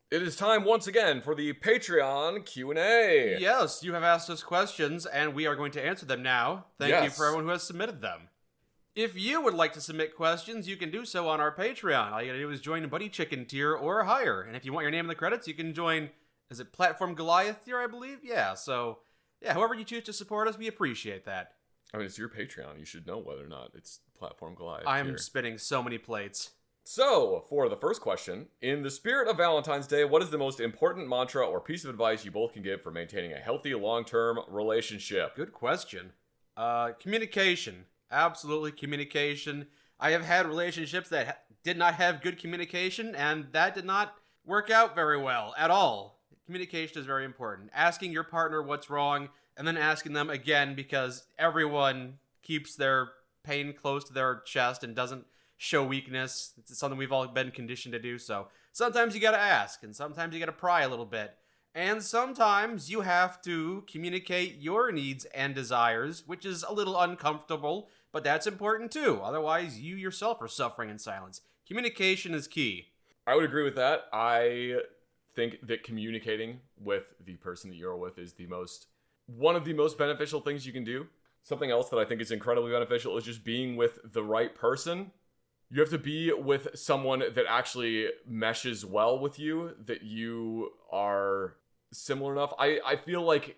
It is time once again for the Patreon Q&A. Yes, you have asked us questions, and we are going to answer them now. Thank you for Yes. everyone who has submitted them. If you would like to submit questions, you can do so on our Patreon. All you gotta do is join Buddy Chicken tier or higher. And if you want your name in the credits, you can join, is it Platform Goliath tier, I believe? Yeah, whoever you choose to support us, we appreciate that. I mean, it's your Patreon. You should know whether or not it's Platform Goliath I'm here. spinning so many plates. So, for the first question, in the spirit of Valentine's Day, what is the most important mantra or piece of advice you both can give for maintaining a healthy long-term relationship? Good question. Communication. Absolutely communication. I have had relationships that did not have good communication, and that did not work out very well at all. Communication is very important. Asking your partner what's wrong, and then asking them again, because everyone keeps their pain close to their chest and doesn't show weakness. It's something we've all been conditioned to do, so sometimes you gotta ask, and sometimes you gotta pry a little bit. And sometimes you have to communicate your needs and desires, which is a little uncomfortable, but that's important too. Otherwise, you yourself are suffering in silence. Communication is key. I would agree with that. I think that communicating with the person that you're with is one of the most beneficial things you can do. Something else that I think is incredibly beneficial is just being with the right person. You have to be with someone that actually meshes well with you, that you are similar enough. I feel like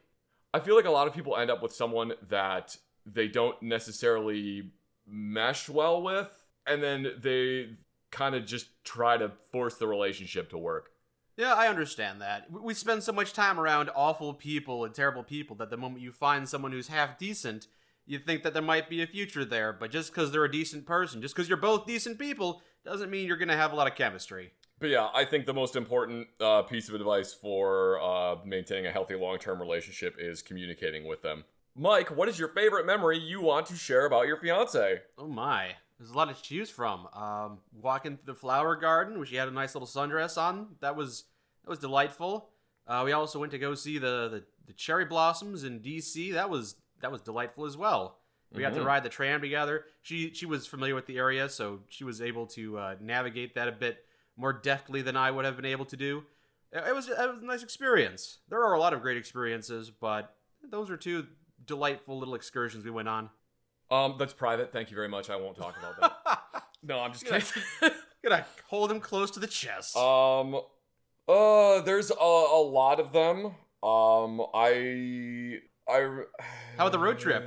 a lot of people end up with someone that they don't necessarily mesh well with, and then they kind of just try to force the relationship to work. Yeah, I understand that. We spend so much time around awful people and terrible people that the moment you find someone who's half decent, you think that there might be a future there, but just because they're a decent person, just because you're both decent people, doesn't mean you're going to have a lot of chemistry. But yeah, I think the most important piece of advice for maintaining a healthy long-term relationship is communicating with them. Mike, what is your favorite memory you want to share about your fiance? Oh my, there's a lot to choose from. Walking through the flower garden, where she had a nice little sundress on, that was delightful. We also went to go see the cherry blossoms in DC. That was delightful as well. We got to ride the tram together. She was familiar with the area, so she was able to navigate that a bit more deftly than I would have been able to do. It was a nice experience. There are a lot of great experiences, but those are two delightful little excursions we went on. That's private. Thank you very much. I won't talk about that. No, I'm just kidding. Gonna hold him close to the chest. There's a lot of them. How about the road trip?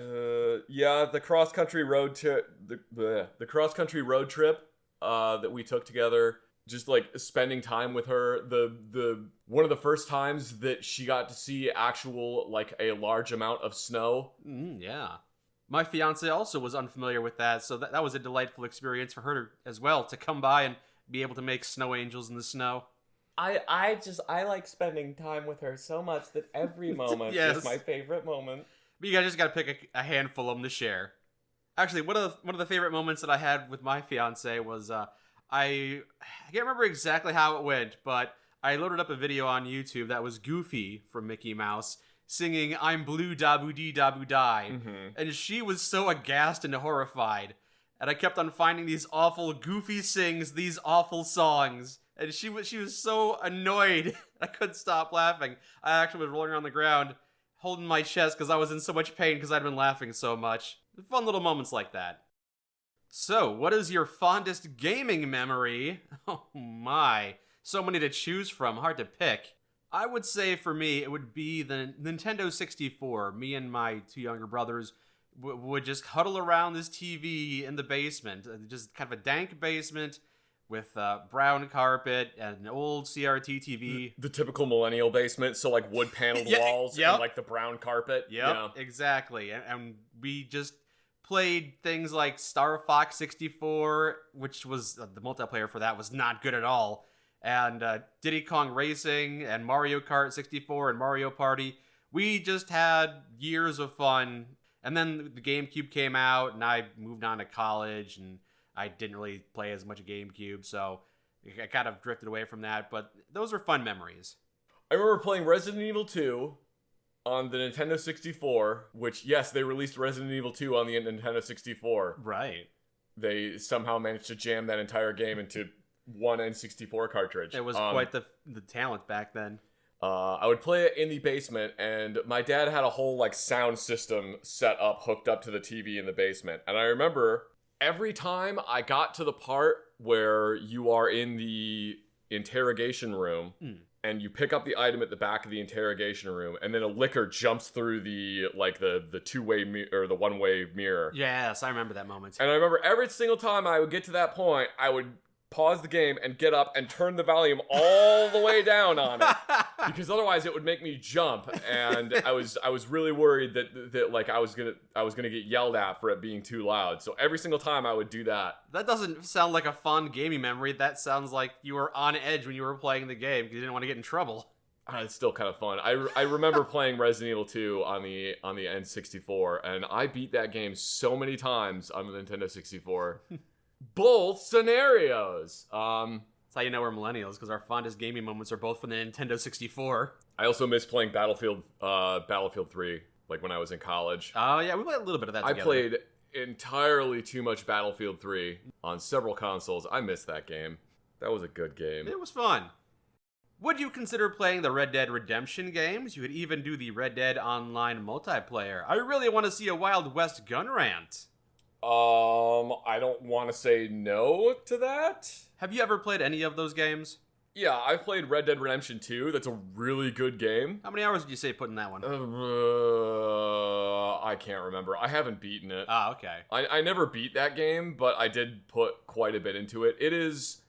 Yeah, the cross-country road trip. The cross-country road trip that we took together. Just like spending time with her. The one of the first times that she got to see actual like a large amount of snow. Yeah. My fiance also was unfamiliar with that, so that was a delightful experience for her as well, to come by and be able to make snow angels in the snow. I like spending time with her so much that every moment is my favorite moment. But you guys just gotta pick a handful of them to share. Actually, one of the favorite moments that I had with my fiance was I can't remember exactly how it went, but I loaded up a video on YouTube that was Goofy from Mickey Mouse singing "I'm Blue Dabu Dee Dabu Die," and she was so aghast and horrified. And I kept on finding these awful Goofy sings these awful songs. And she was so annoyed. I couldn't stop laughing. I actually was rolling around the ground, holding my chest because I was in so much pain because I'd been laughing so much. Fun little moments like that. So, what is your fondest gaming memory? Oh my. So many to choose from. Hard to pick. I would say for me, it would be the Nintendo 64. Me and my two younger brothers would just huddle around this TV in the basement. Just kind of a dank basement with brown carpet and an old CRT TV. The typical millennial basement, so like wood paneled walls and like the brown carpet. Yep, exactly. And we just played things like Star Fox 64, which was the multiplayer for that was not good at all, and Diddy Kong Racing and Mario Kart 64 and Mario Party. We just had years of fun. And then the GameCube came out, and I moved on to college, and I didn't really play as much GameCube, so I kind of drifted away from that, but those are fun memories. I remember playing Resident Evil 2 on the Nintendo 64, which, yes, they released Resident Evil 2 on the Nintendo 64. Right. They somehow managed to jam that entire game into one N64 cartridge. It was quite the talent back then. I would play it in the basement, and my dad had a whole like sound system set up, hooked up to the TV in the basement. And I remember every time I got to the part where you are in the interrogation room, and you pick up the item at the back of the interrogation room, and then a licker jumps through the two-way or the one-way mirror. Yes, I remember that moment. And I remember every single time I would get to that point, I would pause the game and get up and turn the volume all the way down on it, because otherwise it would make me jump, and I was really worried that like I was gonna get yelled at for it being too loud. So every single time I would do that. That doesn't sound like a fun gaming memory. That sounds like you were on edge when you were playing the game because you didn't want to get in trouble. It's still kind of fun. I remember playing Resident Evil 2 on the N64, and I beat that game so many times on the Nintendo 64. Both scenarios. That's how you know we're millennials, because our fondest gaming moments are both from the Nintendo 64. I also miss playing Battlefield 3, like when I was in college. Oh yeah, we played a little bit of that together. I played entirely too much Battlefield 3 on several consoles. I missed that game. That was a good game. It was fun. Would you consider playing the Red Dead Redemption games? You could even do the Red Dead Online multiplayer. I really want to see a Wild West gun rant. I don't want to say no to that. Have you ever played any of those games? Yeah, I've played Red Dead Redemption 2. That's a really good game. How many hours would you say put in that one? I can't remember. I haven't beaten it. Ah, okay. I never beat that game, but I did put quite a bit into it. It is,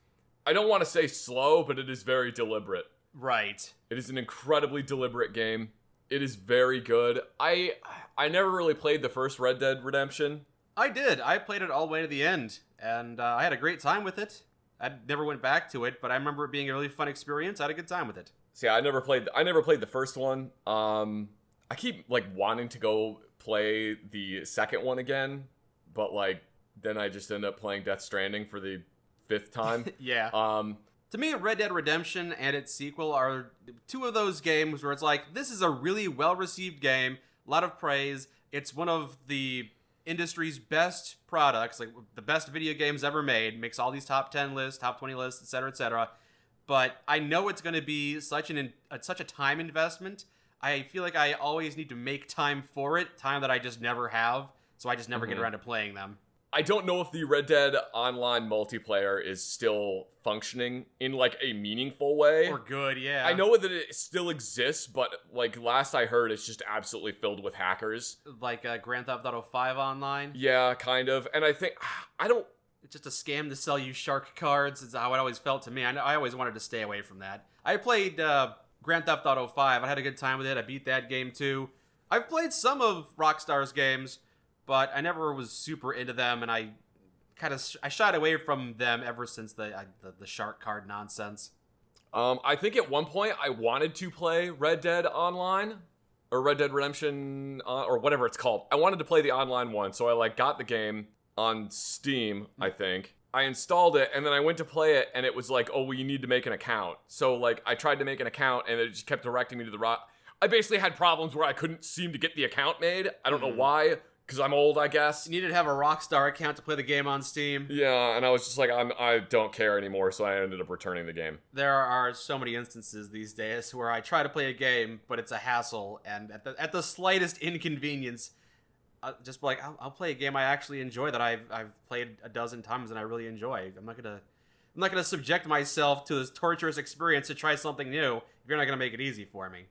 I don't want to say slow, but it is very deliberate. Right. It is an incredibly deliberate game. It is very good. I never really played the first Red Dead Redemption. I did. I played it all the way to the end, and I had a great time with it. I never went back to it, but I remember it being a really fun experience. I had a good time with it. See, I never played the first one. I keep like wanting to go play the second one again, but like then I just end up playing Death Stranding for the 5th time. Yeah. To me, Red Dead Redemption and its sequel are two of those games where it's like, this is a really well-received game, a lot of praise. It's one of the industry's best products, like the best video games ever made, makes all these top 10 lists, top 20 lists, etc., etc. But I know it's going to be such a time investment. I feel like I always need to make time for it, time that I just never have, so I just never get around to playing them. I don't know if the Red Dead Online multiplayer is still functioning in like a meaningful way. Or good, yeah. I know that it still exists, but like last I heard, it's just absolutely filled with hackers. Like Grand Theft Auto 5 Online? Yeah, kind of. And I think, It's just a scam to sell you shark cards. It's how it always felt to me. I always wanted to stay away from that. I played Grand Theft Auto 5. I had a good time with it. I beat that game too. I've played some of Rockstar's games, but I never was super into them, and I shied away from them ever since the shark card nonsense. I think at one point I wanted to play Red Dead Online or Red Dead Redemption or whatever it's called. I wanted to play the online one, so I like got the game on Steam, I think. I installed it, and then I went to play it, and it was like, oh, well, you need to make an account. So like I tried to make an account, and it just kept directing me to the I basically had problems where I couldn't seem to get the account made. I don't know why. Because I'm old, I guess. You needed to have a Rockstar account to play the game on Steam. Yeah, and I was just like, I don't care anymore, so I ended up returning the game. There are so many instances these days where I try to play a game, but it's a hassle, and at the slightest inconvenience, just like, I'll play a game I actually enjoy that I've played a dozen times and I really enjoy. I'm not gonna subject myself to this torturous experience to try something new if you're not gonna make it easy for me.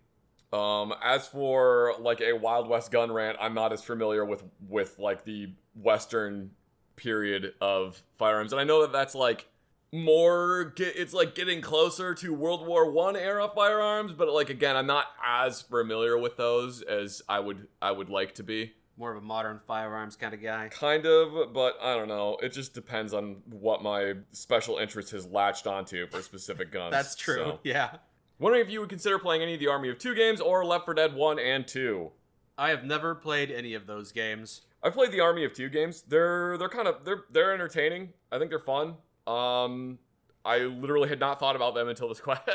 As for like a Wild West gun rant, I'm not as familiar with like the Western period of firearms, and I know that that's like it's like getting closer to World War I era firearms, but like again, I'm not as familiar with those as I would like to be. More of a modern firearms kind of guy. Kind of, but I don't know. It just depends on what my special interest has latched onto for specific guns. That's true. So. Yeah. Wondering if you would consider playing any of the Army of Two games or Left 4 Dead 1 and 2. I have never played any of those games. I've played the Army of Two games. They're they're entertaining. I think they're fun. I literally had not thought about them until this question.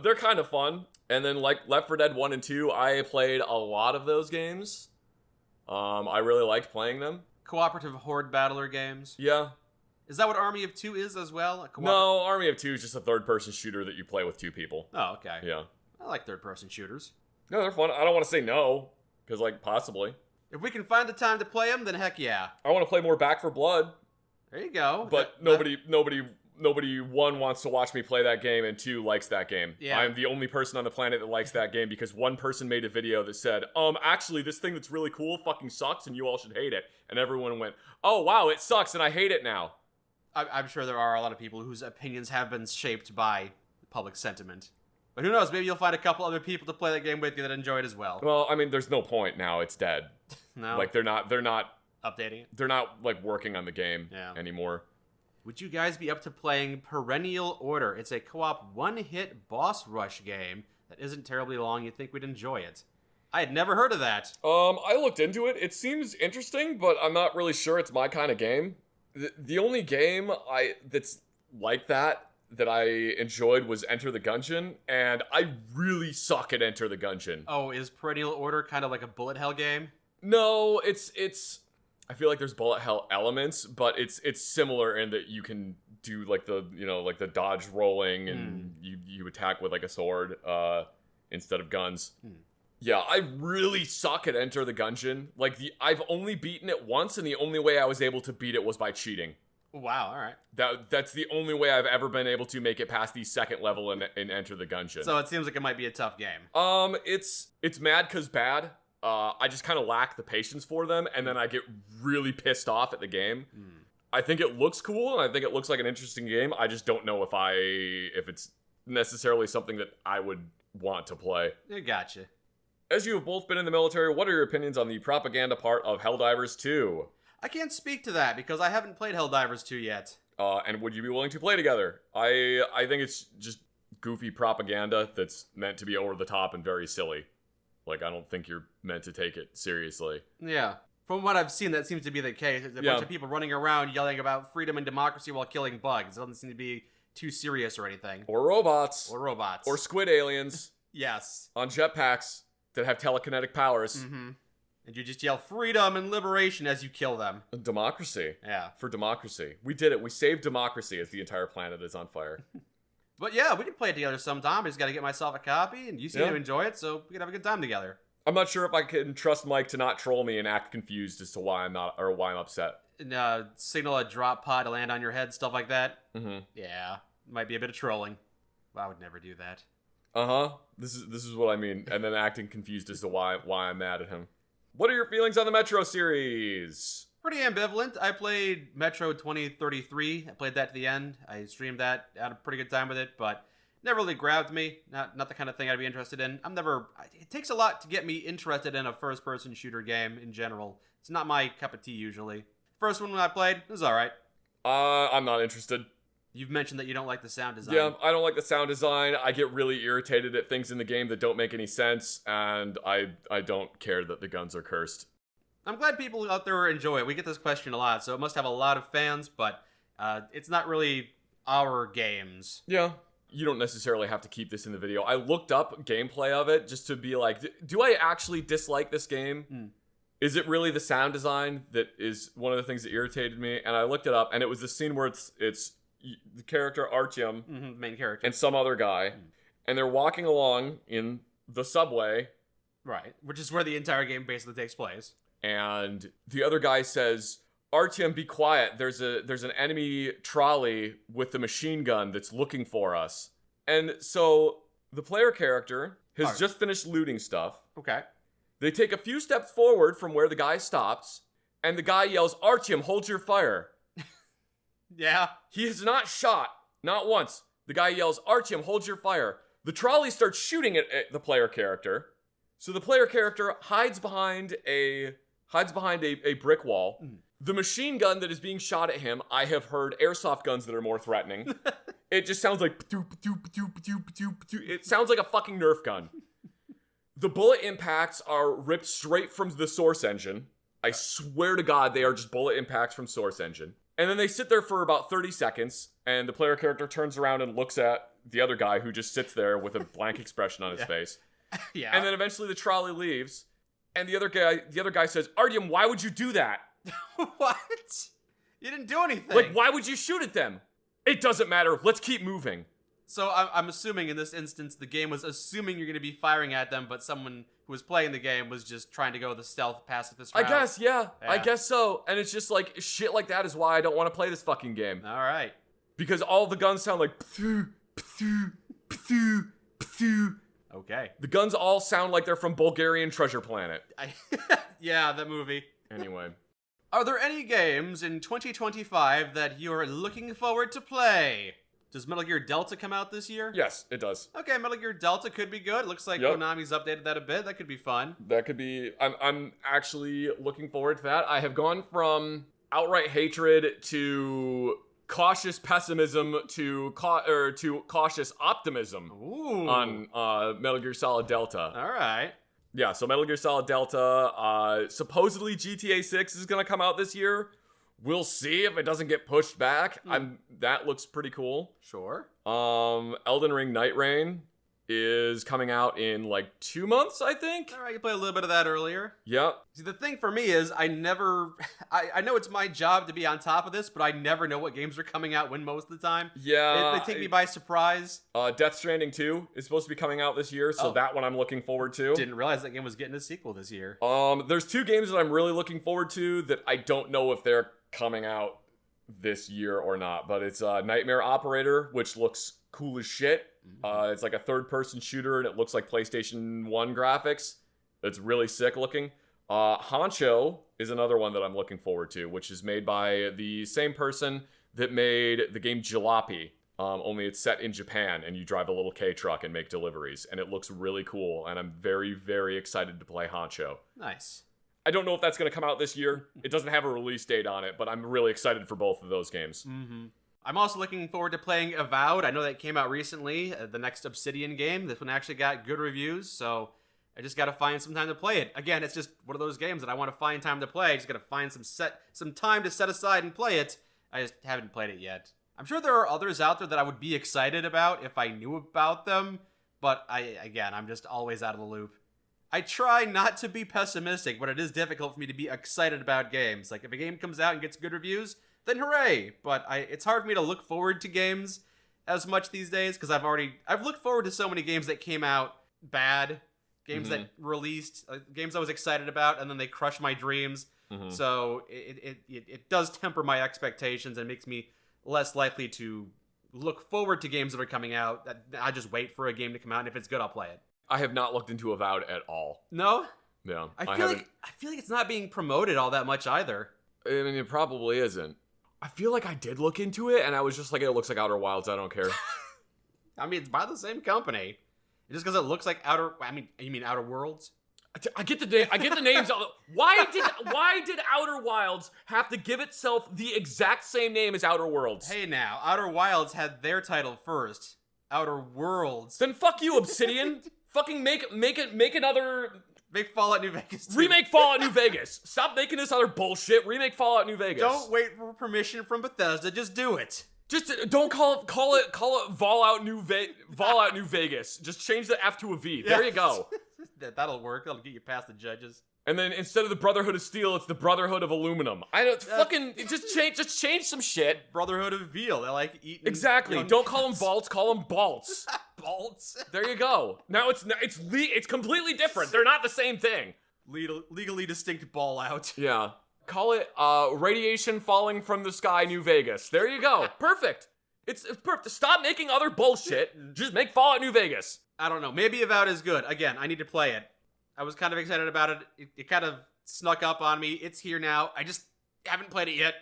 They're kind of fun. And then like Left 4 Dead 1 and 2, I played a lot of those games. I really liked playing them. Cooperative horde battler games. Yeah. Is that what Army of Two is as well? No, Army of Two is just a third-person shooter that you play with 2 people. Oh, okay. Yeah. I like third-person shooters. No, they're fun. I don't want to say no, because, like, possibly. If we can find the time to play them, then heck yeah. I want to play more Back 4 Blood. There you go. But nobody, one, wants to watch me play that game, and 2, likes that game. Yeah. I'm the only person on the planet that likes that game because one person made a video that said, actually, this thing that's really cool fucking sucks, and you all should hate it. And everyone went, oh, wow, it sucks, and I hate it now. I'm sure there are a lot of people whose opinions have been shaped by public sentiment. But who knows, maybe you'll find a couple other people to play that game with you that enjoy it as well. Well, I mean, there's no point now. It's dead. No? Like, they're not Updating it? They're not, like, working on the game anymore. Would you guys be up to playing Perennial Order? It's a co-op one-hit boss rush game that isn't terribly long. You'd think we'd enjoy it. I had never heard of that. I looked into it. It seems interesting, but I'm not really sure it's my kind of game. The only game that's like that I enjoyed was Enter the Gungeon, and I really suck at Enter the Gungeon. Oh, is Perennial Order kind of like a bullet hell game? No, it's I feel like there's bullet hell elements, but it's similar in that you can do like the dodge rolling and you attack with like a sword instead of guns. Yeah, I really suck at Enter the Gungeon. Like I've only beaten it once, and the only way I was able to beat it was by cheating. Wow, all right. That's the only way I've ever been able to make it past the second level in Enter the Gungeon. So it seems like it might be a tough game. It's mad 'cause bad. I just kind of lack the patience for them, and then I get really pissed off at the game. I think it looks cool, and I think it looks like an interesting game. I just don't know if it's necessarily something that I would want to play. I gotcha. As you have both been in the military, what are your opinions on the propaganda part of Helldivers 2? I can't speak to that because I haven't played Helldivers 2 yet. And would you be willing to play together? I think it's just goofy propaganda that's meant to be over the top and very silly. Like, I don't think you're meant to take it seriously. Yeah. From what I've seen, that seems to be the case. There's a bunch of people running around yelling about freedom and democracy while killing bugs. It doesn't seem to be too serious or anything. Or robots. Or squid aliens. Yes. On jetpacks that have telekinetic powers. Mm-hmm. And you just yell freedom and liberation as you kill them. Democracy. Yeah. For democracy. We did it. We saved democracy as the entire planet is on fire. But yeah, we can play it together sometime. I just got to get myself a copy, and you seem to enjoy it, so we can have a good time together. I'm not sure if I can trust Mike to not troll me and act confused as to why I'm upset. And signal a drop pod to land on your head, stuff like that. Mm-hmm. Yeah, might be a bit of trolling. Well, I would never do that. This is what I mean, and then acting confused as to why I'm mad at him. What are your feelings on the Metro series? Pretty ambivalent. I played Metro 2033. I played that to the end. I streamed that. Had a pretty good time with it, but never really grabbed me. Not the kind of thing I'd be interested in. It takes a lot to get me interested in a first-person shooter game in general. It's not my cup of tea usually. First one I played was alright. I'm not interested. You've mentioned that you don't like the sound design. Yeah, I don't like the sound design. I get really irritated at things in the game that don't make any sense, and I don't care that the guns are cursed. I'm glad people out there enjoy it. We get this question a lot, so it must have a lot of fans, but it's not really our games. Yeah. You don't necessarily have to keep this in the video. I looked up gameplay of it just to be like, do I actually dislike this game? Is it really the sound design that is one of the things that irritated me? And I looked it up, and it was the scene where it's the character Artyom, main character, and some other guy, and they're walking along in the subway. Right, which is where the entire game basically takes place. And the other guy says, Artyom, be quiet. There's an enemy trolley with the machine gun that's looking for us. And so the player character has just finished looting stuff. Okay. They take a few steps forward from where the guy stops, and the guy yells, Artyom, hold your fire. Yeah. He has not shot, not once. The guy yells, Artyom, hold your fire. The trolley starts shooting at the player character. So the player character hides behind a brick wall. The machine gun that is being shot at him, I have heard airsoft guns that are more threatening. It just sounds like... It sounds like a fucking Nerf gun. The bullet impacts are ripped straight from the source engine. I swear to God, they are just bullet impacts from source engine. And then they sit there for about 30 seconds, and the player character turns around and looks at the other guy who just sits there with a blank expression on his face. Yeah. And then eventually the trolley leaves, and the other guy says, Artyom, why would you do that? What? You didn't do anything. Like, why would you shoot at them? It doesn't matter. Let's keep moving. So I'm assuming in this instance, the game was assuming you're going to be firing at them, but someone who was playing the game was just trying to go the stealth pacifist route. I guess, yeah. I Yeah. guess so. And it's just like, shit like that is why I don't want to play this fucking game. All right. Because all the guns sound like pthoo, pthoo, pthoo, pthoo. Okay. The guns all sound like they're from Bulgarian Treasure Planet. Yeah, that movie. Anyway. Are there any games in 2025 that you're looking forward to play? Does Metal Gear Delta come out this year? Yes, it does. Okay, Metal Gear Delta could be good. Looks like Yep. Konami's updated that a bit. That could be fun. That could be... I'm actually looking forward to that. I have gone from outright hatred to cautious pessimism to cautious optimism Ooh. on Metal Gear Solid Delta. All right. Yeah, so Metal Gear Solid Delta, supposedly GTA 6 is going to come out this year. We'll see if it doesn't get pushed back. That looks pretty cool. Sure. Elden Ring Night Reign is coming out in like 2 months, I think. All right, you played a little bit of that earlier. Yep. See, the thing for me is I know it's my job to be on top of this, but I never know what games are coming out when most of the time. Yeah. They take me by surprise. Death Stranding 2 is supposed to be coming out this year, so Oh. that one I'm looking forward to. Didn't realize that game was getting a sequel this year. There's 2 games that I'm really looking forward to that I don't know if they're coming out this year or not, but it's Nightmare Operator, which looks cool as shit. It's like a third-person shooter, and it looks like PlayStation 1 graphics. It's really sick looking. Honcho is another one that I'm looking forward to, which is made by the same person that made the game Jalopy. Only it's set in Japan, and you drive a little K-truck and make deliveries, and it looks really cool, and I'm very, very excited to play Honcho. Nice. I don't know if that's going to come out this year. It doesn't have a release date on it, but I'm really excited for both of those games. Mm-hmm. I'm also looking forward to playing Avowed. I know that came out recently, the next Obsidian game. This one actually got good reviews, so I just got to find some time to play it. Again, it's just one of those games that I want to find time to play. I just got to find some time to set aside and play it. I just haven't played it yet. I'm sure there are others out there that I would be excited about if I knew about them, but I'm just always out of the loop. I try not to be pessimistic, but it is difficult for me to be excited about games. Like, if a game comes out and gets good reviews, then hooray! But it's hard for me to look forward to games as much these days, because I've looked forward to so many games that came out bad, games that released, games I was excited about, and then they crush my dreams. So it does temper my expectations and makes me less likely to look forward to games that are coming out. I just wait for a game to come out, and if it's good, I'll play it. I have not looked into Avowed at all. No? Yeah, I feel like it's not being promoted all that much either. I mean, it probably isn't. I feel like I did look into it, and I was just like, it looks like Outer Wilds. I don't care. I mean, it's by the same company. Just because it looks like you mean Outer Worlds? I get the names. Why did Outer Wilds have to give itself the exact same name as Outer Worlds? Hey now, Outer Wilds had their title first. Outer Worlds. Then fuck you, Obsidian. Fucking make another. Make Fallout New Vegas 2. Remake Fallout New Vegas. Stop making this other bullshit. Remake Fallout New Vegas. Don't wait for permission from Bethesda. Just do it. Just don't call it Fallout New Vegas. Just change the F to a V. There you go. That'll work. That'll get you past the judges. And then instead of the Brotherhood of Steel, it's the Brotherhood of Aluminum. Just change some shit. Brotherhood of Veal. They like eating. Exactly. Don't call them vaults. Call them balts. Balts. There you go. Now it's completely different. They're not the same thing. Legally distinct ball out. Yeah. Call it radiation falling from the sky, New Vegas. There you go. Perfect. It's perfect. Stop making other bullshit. Just make Fallout New Vegas. I don't know. Maybe Avowed is good. Again, I need to play it. I was kind of excited about it. It kind of snuck up on me. It's here now. I just haven't played it yet.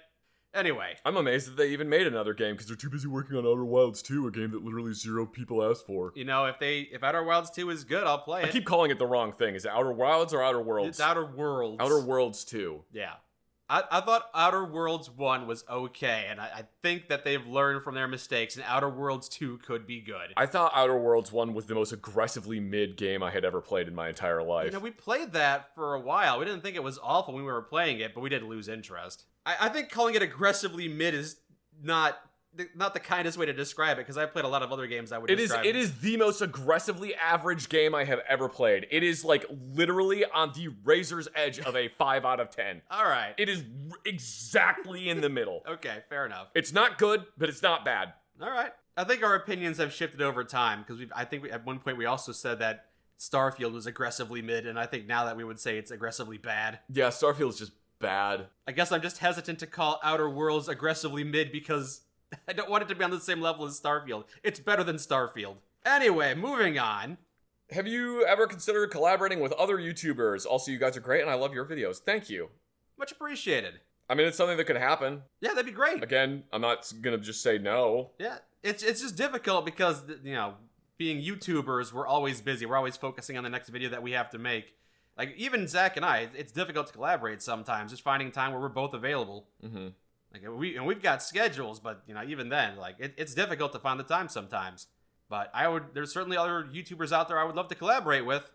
Anyway. I'm amazed that they even made another game because they're too busy working on Outer Wilds 2, a game that literally 0 people asked for. You know, if Outer Wilds 2 is good, I'll play it. I keep calling it the wrong thing. Is it Outer Wilds or Outer Worlds? It's Outer Worlds. Outer Worlds 2. Yeah. I thought Outer Worlds 1 was okay, and I think that they've learned from their mistakes, and Outer Worlds 2 could be good. I thought Outer Worlds 1 was the most aggressively mid game I had ever played in my entire life. You know, we played that for a while. We didn't think it was awful when we were playing it, but we did lose interest. I think calling it aggressively mid is not not the kindest way to describe it, because I've played a lot of other games I would It describe. is the most aggressively average game I have ever played. It is like literally on the razor's edge of a 5 out of 10. All right. It is exactly in the middle. Okay, fair enough. It's not good, but it's not bad. All right. I think our opinions have shifted over time, because at one point we also said that Starfield was aggressively mid, and I think now that we would say it's aggressively bad. Yeah, Starfield's just bad. I guess I'm just hesitant to call Outer Worlds aggressively mid because I don't want it to be on the same level as Starfield. It's better than Starfield. Anyway, moving on. Have you ever considered collaborating with other YouTubers? Also, you guys are great, and I love your videos. Thank you. Much appreciated. I mean, it's something that could happen. Yeah, that'd be great. Again, I'm not gonna just say no. Yeah, it's just difficult because, being YouTubers, we're always busy. We're always focusing on the next video that we have to make. Like, even Zach and I, it's difficult to collaborate sometimes, just finding time where we're both available. Mm-hmm. Like, we've got schedules, but, even then, like, it's difficult to find the time sometimes. But there's certainly other YouTubers out there I would love to collaborate with.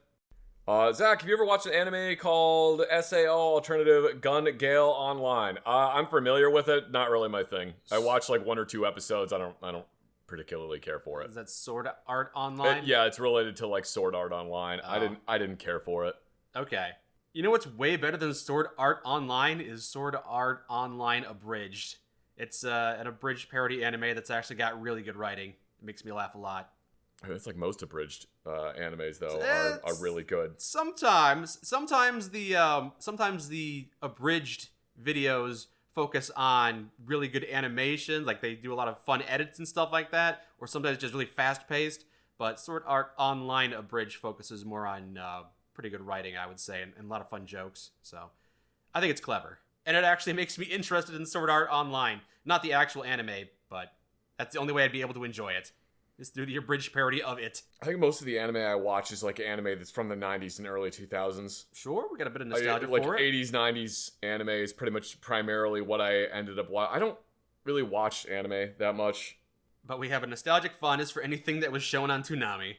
Zach, have you ever watched an anime called SAO Alternative Gun Gale Online? I'm familiar with it. Not really my thing. I watched like 1 or 2 episodes. I don't particularly care for it. Is that Sword Art Online? Yeah, it's related to like Sword Art Online. Oh. I didn't care for it. Okay. You know what's way better than Sword Art Online is Sword Art Online Abridged. It's an abridged parody anime that's actually got really good writing. It makes me laugh a lot. It's like most abridged animes though are It's- really good. Sometimes the abridged videos focus on really good animation, like they do a lot of fun edits and stuff like that, or sometimes just really fast paced. But Sword Art Online Abridged focuses more on pretty good writing, I would say, and a lot of fun jokes. So I think it's clever, and it actually makes me interested in Sword Art Online, not the actual anime, but that's the only way I'd be able to enjoy it. Is through the abridged parody of it. I think most of the anime I watch is like anime that's from the 90s and early 2000s. Sure, we got a bit of nostalgia Like for it. 80s, 90s anime is pretty much primarily what I ended up watching. I don't really watch anime that much. But we have a nostalgic fondness for anything that was shown on Toonami.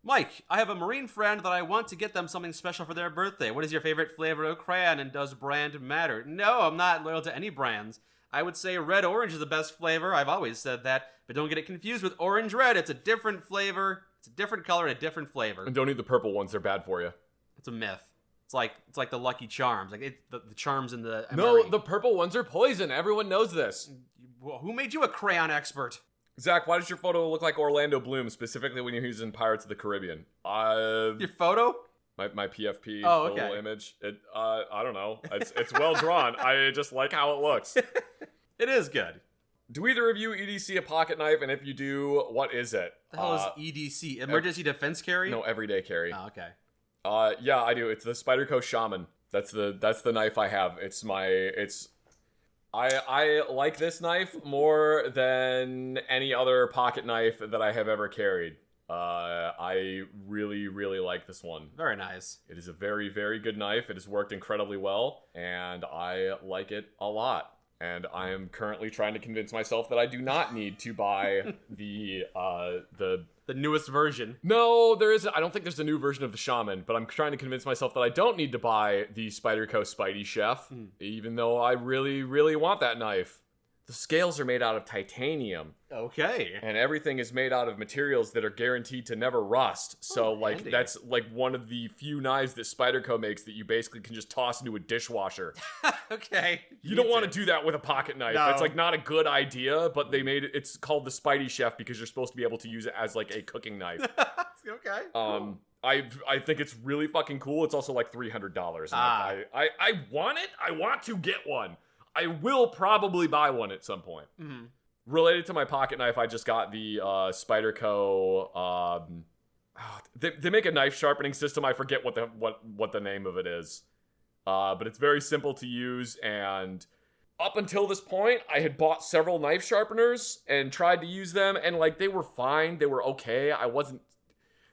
Mike, I have a Marine friend that I want to get them something special for their birthday. What is your favorite flavor of crayon, and does brand matter? No, I'm not loyal to any brands. I would say red orange is the best flavor. I've always said that, but don't get it confused with orange red. It's a different flavor. It's a different color and a different flavor. And don't eat the purple ones; they're bad for you. It's a myth. It's like the Lucky Charms. Like the charms in the No, MRE. the purple ones are poison. Everyone knows this. Well, who made you a crayon expert? Zach, why does your photo look like Orlando Bloom, specifically when he was in Pirates of the Caribbean? Your photo? My PFP Oh, little okay. image. I don't know. It's well drawn. I just like how it looks. It is good. Do either of you EDC a pocket knife? And if you do, what is it? The hell is EDC? Emergency Defense Carry? No, everyday carry. Oh, okay. Yeah, I do. It's the Spyderco Shaman. That's the knife I have. I like this knife more than any other pocket knife that I have ever carried. I really, really like this one. Very nice. It is a very, very good knife. It has worked incredibly well, and I like it a lot. And I am currently trying to convince myself that I do not need to buy the newest version. No, there isn't. I don't think there's a new version of the Shaman, but I'm trying to convince myself that I don't need to buy the Spyderco Spidey Chef, even though I really, really want that knife. The scales are made out of titanium, Okay. and everything is made out of materials that are guaranteed to never rust. So, like, handy. that's like one of the few knives that Spyderco makes that you basically can just toss into a dishwasher. Okay. You don't want to do that with a pocket knife. No. It's like not a good idea, but they made it. It's called the Spidey Chef because you're supposed to be able to use it as like a cooking knife. Okay. I think it's really fucking cool. It's also like $300. Ah. I want it. I want to get one. I will probably buy one at some point. Mhm. Related to my pocket knife, I just got the Spyderco. They make a knife sharpening system. I forget what the name of it is, but it's very simple to use. And up until this point, I had bought several knife sharpeners and tried to use them, and like they were fine. They were okay. I wasn't.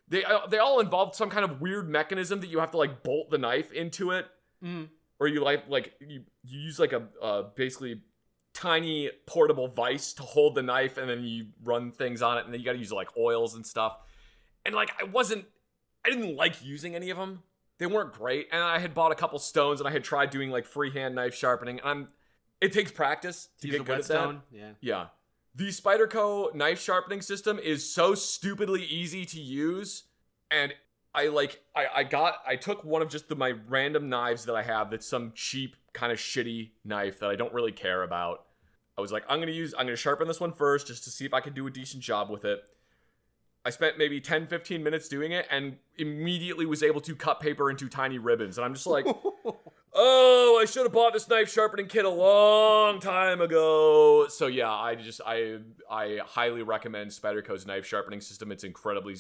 They all involved some kind of weird mechanism that you have to like bolt the knife into it. Mhm. Or you you use like a basically tiny portable vise to hold the knife, and then you run things on it, and then you got to use like oils and stuff. And like I didn't like using any of them. They weren't great, and I had bought a couple stones, and I had tried doing like freehand knife sharpening. And it takes practice to Use get a good at whetstone. that. Yeah. Yeah. The Spyderco knife sharpening system is so stupidly easy to use, and I took one of just my random knives that I have that's some cheap kind of shitty knife that I don't really care about. I was like, I'm gonna sharpen this one first just to see if I can do a decent job with it. I spent maybe 10-15 minutes doing it and immediately was able to cut paper into tiny ribbons. And I'm just like, oh, I should have bought this knife sharpening kit a long time ago. So yeah, I highly recommend Spyderco's knife sharpening system. It's incredibly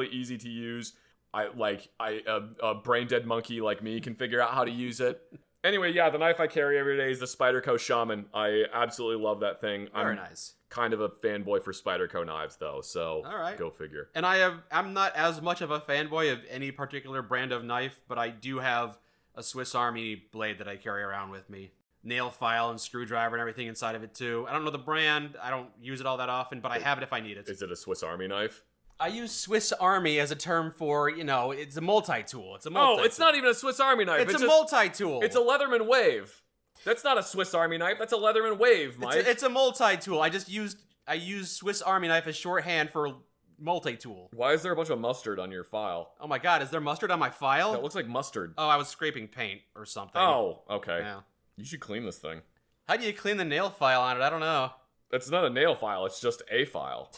easy to use. A brain dead monkey like me can figure out how to use it. Anyway, yeah, the knife I carry every day is the Spyderco Shaman. I absolutely love that thing. Very nice. Kind of a fanboy for Spyderco knives, though, so all right. Go figure. And I'm not as much of a fanboy of any particular brand of knife, but I do have a Swiss Army blade that I carry around with me. Nail file and screwdriver and everything inside of it, too. I don't know the brand. I don't use it all that often, but I have it if I need it. Is it a Swiss Army knife? I use Swiss Army as a term for, it's a multi-tool. Oh, it's not even a Swiss Army knife. It's a multi-tool. It's a Leatherman Wave. That's not a Swiss Army knife. That's a Leatherman Wave, Mike. It's a multi-tool. I use Swiss Army knife as shorthand for multi-tool. Why is there a bunch of mustard on your file? Oh my god, is there mustard on my file? That looks like mustard. Oh, I was scraping paint or something. Oh, okay. Yeah. You should clean this thing. How do you clean the nail file on it? I don't know. It's not a nail file. It's just a file.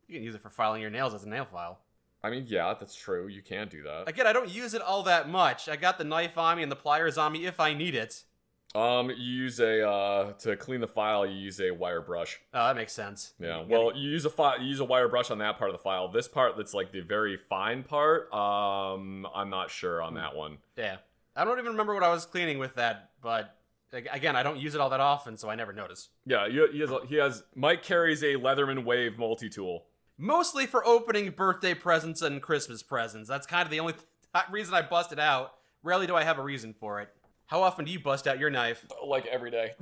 You can use it for filing your nails as a nail file. I mean, yeah, that's true. You can do that. Again, I don't use it all that much. I got the knife on me and the pliers on me if I need it. You use to clean the file, you use a wire brush. Oh, that makes sense. Yeah. Well, you use a wire brush on that part of the file. This part that's like the very fine part, I'm not sure on that one. Yeah. I don't even remember what I was cleaning with that, but again, I don't use it all that often, so I never notice. Yeah, Mike carries a Leatherman Wave multi-tool. Mostly for opening birthday presents and Christmas presents. That's kind of the only reason I bust it out. Rarely do I have a reason for it. How often do you bust out your knife? Like every day.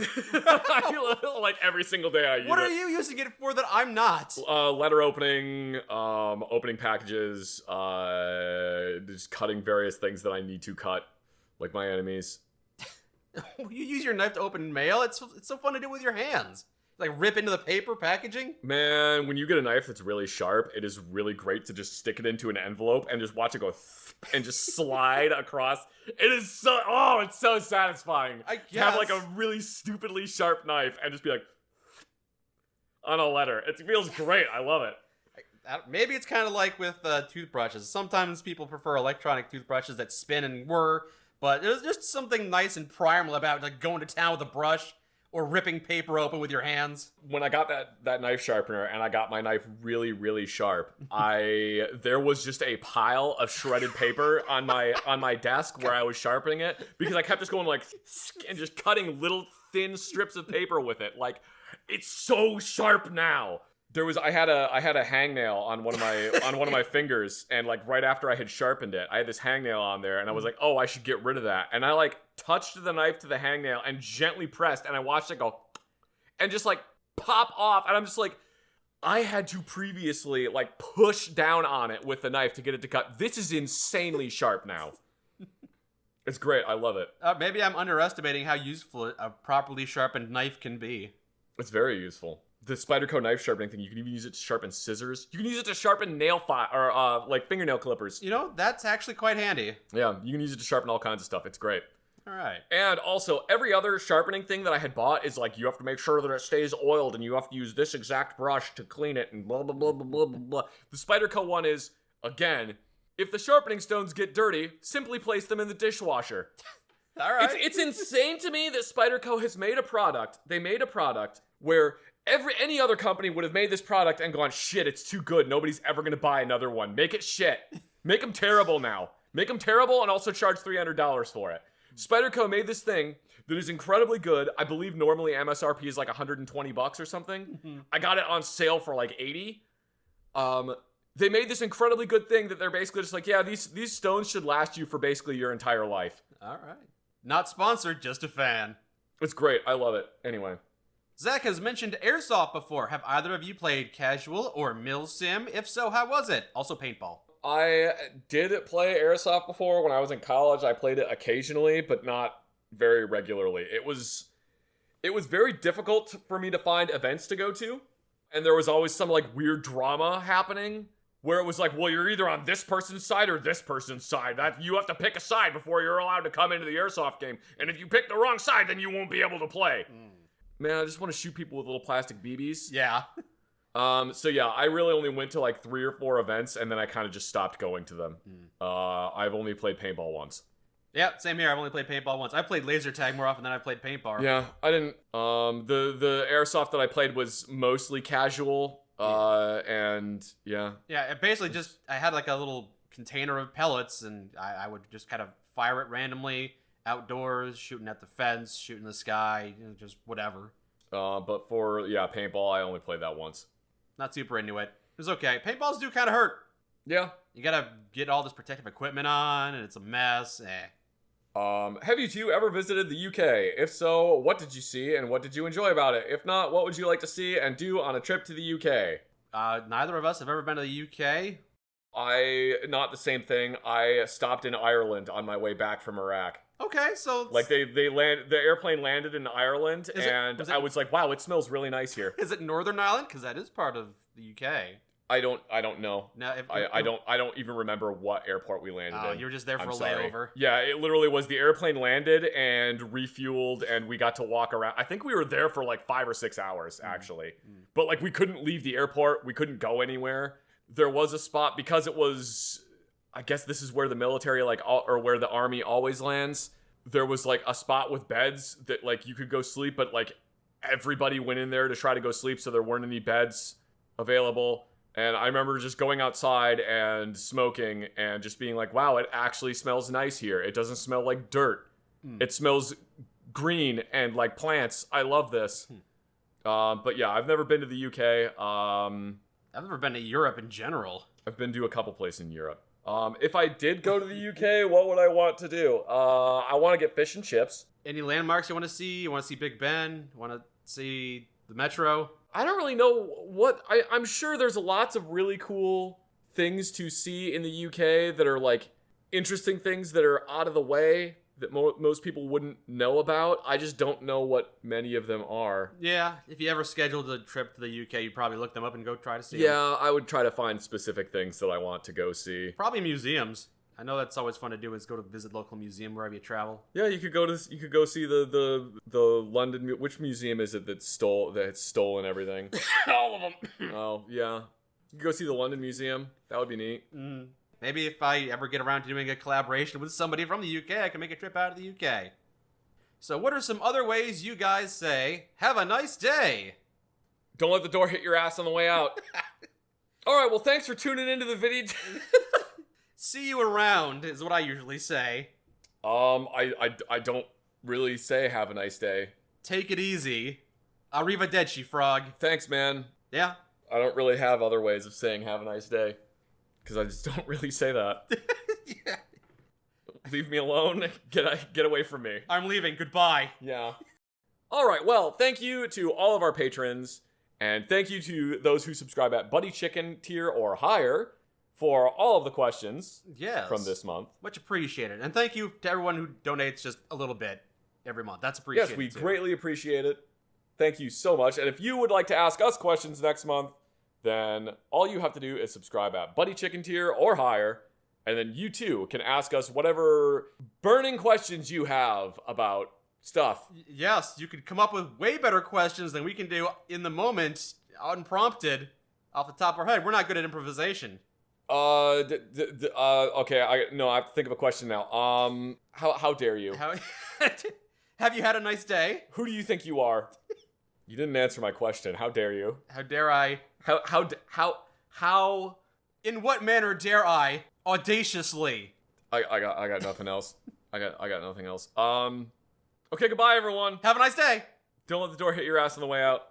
Like every single day I use it. What are you using it for that I'm not? Letter opening, opening packages, just cutting various things that I need to cut, like my enemies. You use your knife to open mail? It's so fun to do with your hands. Like rip into the paper packaging? Man, when you get a knife that's really sharp, it is really great to just stick it into an envelope and just watch it go and just slide across. It is it's so satisfying. I guess. To have like a really stupidly sharp knife and just be like on a letter. It feels great. I love it. Maybe it's kind of like with toothbrushes. Sometimes people prefer electronic toothbrushes that spin and whir, but there's just something nice and primal about like going to town with a brush or ripping paper open with your hands. When I got that knife sharpener and I got my knife really, really sharp, there was just a pile of shredded paper on my desk where I was sharpening it because I kept just going like and just cutting little thin strips of paper with it. Like, it's so sharp now. I had a hangnail on one of my fingers, and like right after I had sharpened it, I had this hangnail on there, and I was like, oh, I should get rid of that. And I like touched the knife to the hangnail and gently pressed, and I watched it go and just like pop off, and I'm just like, I had to previously like push down on it with the knife to get it to cut. This is insanely sharp now. It's great. I love it. Maybe I'm underestimating how useful a properly sharpened knife can be. It's very useful. The Spyderco knife sharpening thing, you can even use it to sharpen scissors. You can use it to sharpen nail file or like fingernail clippers. You know, that's actually quite handy. Yeah, you can use it to sharpen all kinds of stuff. It's great. All right. And also, every other sharpening thing that I had bought is like, you have to make sure that it stays oiled and you have to use this exact brush to clean it and blah, blah, blah, blah, blah, blah. The Spyderco one is, again, if the sharpening stones get dirty, simply place them in the dishwasher. All right. It's insane to me that Spyderco has made a product. They made a product where any other company would have made this product and gone, shit, it's too good. Nobody's ever going to buy another one. Make it shit. Make them terrible now. Make them terrible and also charge $300 for it. Spyderco made this thing that is incredibly good. I believe normally MSRP is like $120 or something. Mm-hmm. I got it on sale for like $80. They made this incredibly good thing that they're basically just like, yeah, these stones should last you for basically your entire life. All right. Not sponsored, just a fan. It's great. I love it. Anyway. Zach has mentioned Airsoft before. Have either of you played casual or mil sim? If so, how was it? Also paintball. I did play Airsoft before when I was in college. I played it occasionally, but not very regularly. It was it was very difficult for me to find events to go to. And there was always some like weird drama happening where it was like, well, you're either on this person's side or this person's side. That you have to pick a side before you're allowed to come into the Airsoft game. And if you pick the wrong side, then you won't be able to play. Man, I just want to shoot people with little plastic BBs. Yeah. So yeah, I really only went to like 3 or 4 events, and then I kind of just stopped going to them. I've only played paintball once. Yeah, same here. I've only played paintball once. I played laser tag more often than I've played paintball. Yeah, I didn't. The airsoft that I played was mostly casual. And yeah. Yeah, it basically just I had like a little container of pellets, and I would just kind of fire it randomly outdoors, shooting at the fence, shooting the sky, just whatever. But for paintball, I only played that once. Not super into it. It was okay. Paintballs do kind of hurt. Yeah. You gotta get all this protective equipment on, and it's a mess. Have you two ever visited the UK? If so, what did you see and what did you enjoy about it? If not, what would you like to see and do on a trip to the UK? Neither of us have ever been to the UK. Not the same thing. I stopped in Ireland on my way back from Iraq. Okay, so like the airplane landed in Ireland, I was like, wow, it smells really nice here. Is it Northern Ireland? Because that is part of the UK. I don't know. No, I don't even remember what airport we landed in. You were just there for a sorry. layover. Yeah, it literally was the airplane landed and refueled, and we got to walk around. I think we were there for like 5 or 6 hours actually, but like we couldn't leave the airport. We couldn't go anywhere. There was a spot because it was, I guess this is where the military or where the army always lands. There was like a spot with beds that like you could go sleep, but like everybody went in there to try to go sleep, so there weren't any beds available. And I remember just going outside and smoking and just being like, wow, it actually smells nice here. It doesn't smell like dirt. It smells green and like plants. I love this. But yeah, I've never been to the UK. I've never been to Europe in general. I've been to a couple places in Europe. If I did go to the UK, what would I want to do? I want to get fish and chips. Any landmarks you want to see? You want to see Big Ben? You want to see the Metro? I don't really know what... I'm sure there's lots of really cool things to see in the UK that are, like, interesting things that are out of the way that most people wouldn't know about. I just don't know what many of them are. Yeah, if you ever scheduled a trip to the UK, you'd probably look them up and go try to see them. Yeah, I would try to find specific things that I want to go see. Probably museums. I know that's always fun to do, is go to visit local museum wherever you travel. Yeah, you could go see the London. Which museum is it that's stolen everything? All of them. Oh yeah, you could go see the London Museum. That would be neat. Maybe if I ever get around to doing a collaboration with somebody from the UK, I can make a trip out of the UK. So, what are some other ways you guys say "Have a nice day"? Don't let the door hit your ass on the way out. All right, well, thanks for tuning into the video. See you around is what I usually say. I don't really say have a nice day. Take it easy. Arrivederci, frog. Thanks, man. Yeah? I don't really have other ways of saying have a nice day. Because I just don't really say that. Yeah. Leave me alone. Get away from me. I'm leaving. Goodbye. Yeah. All right, well, thank you to all of our patrons. And thank you to those who subscribe at Buddy Chicken tier or higher for all of the questions from this month. Much appreciated. And thank you to everyone who donates just a little bit every month. That's appreciated. Yes, we greatly appreciate it. Thank you so much. And if you would like to ask us questions next month, then all you have to do is subscribe at Buddy Chicken tier or higher. And then you too can ask us whatever burning questions you have about stuff. Yes, you could come up with way better questions than we can do in the moment, unprompted, off the top of our head. We're not good at improvisation. Okay, I have to think of a question now. How dare you? Have you had a nice day? Who do you think you are? You didn't answer my question. How dare you? How dare I? How? In what manner dare I audaciously? I got nothing else. I got nothing else. Okay, goodbye everyone. Have a nice day. Don't let the door hit your ass on the way out.